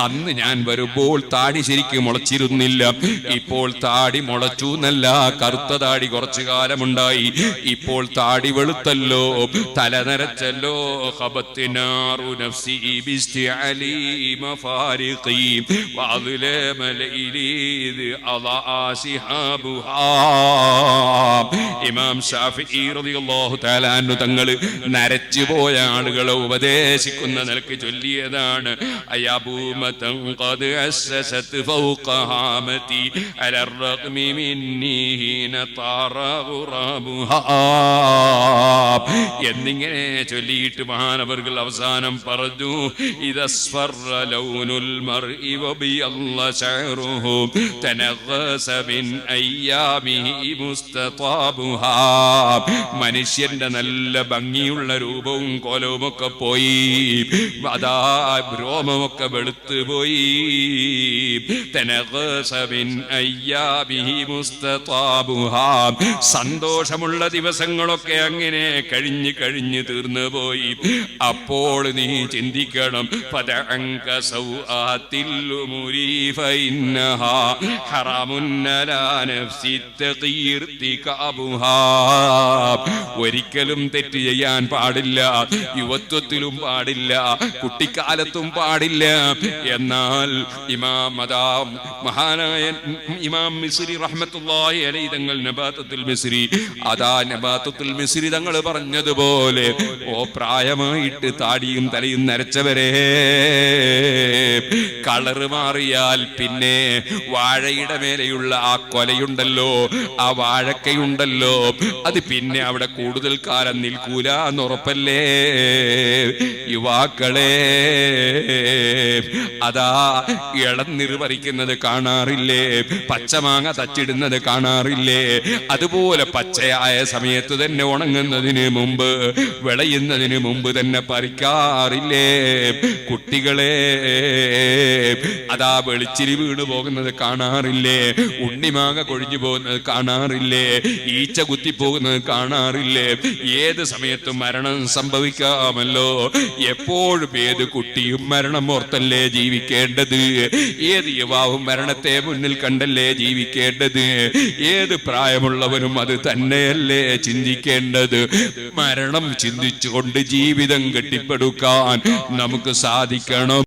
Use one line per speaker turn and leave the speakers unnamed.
അന്ന് ഞാൻ വരുമ്പോൾ താടി ശരിക്കും മുളച്ചിരുന്നില്ല, ഇപ്പോൾ താടി മുളച്ചു എന്നല്ല, കറുത്ത താടി കുറച്ചു കാലമുണ്ടായി. ഇപ്പോൾ താടി വെളുത്തല്ലോ, തല നരച്ചല്ലോ. ഖബത്തിനാറു നഫ്സി ബിസ്തിഅലി മഫാരിഖി വഅദ്ലമ ലൈലി അളാ സിഹാബുഹാ. ഇമാം ശാഫിഈ റളിയല്ലാഹു തആല അൻഹു തങ്ങൾ നരച്ചു പോയ ആളുകളെ ഉപദേശിക്കുന്ന നിലക്ക് ചൊല്ലിയതാണ്: അയബൂമതൻ ഖദ് അസ്സസത് ഫൗഖ ഹാമതി അലർ റഗ്മി മിന്നി ഹീന താറ ഖുറാബുഹാ എന്നിങ്ങനെ ചൊല്ലിയിട്ട് മഹാനവർകൾ അവസാനം പറഞ്ഞു: ഇദസ്ഫറ ലൗനുൽ മർഇ വബിയല്ല ശഅറുഹു തനഖസ മിൻ അയ്യാമിഹി മുസ്തതാബുഹാ. മനുഷ്യന്റെ നല്ല ഭംഗിയുള്ള രൂപവും കോലവും ഒക്കെ പോയി, അതാ രോമമൊക്കെ വെളുത്തു പോയി. തനഖസ മിൻ അയ്യാമിഹി മുസ്തതാബുഹാ. സന്തോഷമുള്ള ദിവസങ്ങളൊക്കെ അങ്ങനെ കഴിഞ്ഞു കഴിഞ്ഞു തീർന്നു പോയി. അപ്പോൾ നീ ചിന്തിക്കണം: ഫദഅൻക സൗആത്തിൽ ഉമുരി ഫഇന്നഹാ ഹറാമുൻ അലാ നഫ്സി തഖീർതികാബുഹാ. ഒരിക്കലും തെറ്റ് ചെയ്യാൻ പാടില്ല, യുവത്വത്തിലും പാടില്ല, കുട്ടിക്കാലത്തും പാടില്ല. എന്നാൽ മഹാനായ ഇമാം മിസ്രി റഹ്മത്തുള്ളാഹി അലൈഹി തങ്ങൾ നബാത്തുൽ മിസ്രി, അതാ നബാത്തുൽ മിസ്രി തങ്ങൾ പറഞ്ഞതുപോലെ, ഓ പ്രായമായിട്ട് താടിയും തലയും നരച്ചവരെ, കളറ് മാറിയാൽ പിന്നെ വാഴയുടെ മേലെയുള്ള ആ കൊലയുണ്ടല്ലോ, ആ വാഴക്കയുണ്ടല്ലോ, അത് പിന്നെ അവിടെ കൂടുതൽ കാലം നിൽക്കൂല എന്നുറപ്പല്ലേ. യുവാക്കളെ, അതാ ഇളനീർ പറിക്കുന്നത് കാണാറില്ലേ, പച്ചമാങ്ങ തച്ചിടുന്നത് കാണാറില്ലേ, അതുപോലെ പച്ചയായ സമയത്ത് തന്നെ ഉണങ്ങുന്നതിന് മുമ്പ്, വിളയുന്നതിന് മുമ്പ് തന്നെ പറിക്കാറില്ലേ. കുട്ടികളെ, അതാ വെളിച്ചിരി വീണു പോകുന്നത് കാണാറില്ലേ, ഉണ്ണിമാങ്ങ കൊഴിഞ്ഞു പോകുന്നത് കാണാറില്ലേ, ഈച്ച കുത്തിപ്പോകുന്നത് കാണാറില്ലേ. ഏത് സമയത്തും മരണം സംഭവിക്കാമല്ലോ. എപ്പോഴും ഏത് കുട്ടിയും മരണം ഓർത്തല്ലേ ജീവിക്കേണ്ടത്. ഏത് യുവാവും മരണത്തെ മുന്നിൽ കണ്ടല്ലേ ജീവിക്കേണ്ടത്. ഏത് പ്രായമുള്ളവനും അത് തന്നെയല്ലേ ചിന്തിക്കേണ്ടത്. മരണം ചിന്തിച്ചുകൊണ്ട് ജീവിതം കെട്ടിപ്പടുക്കാൻ നമുക്ക് സാധിക്കണം.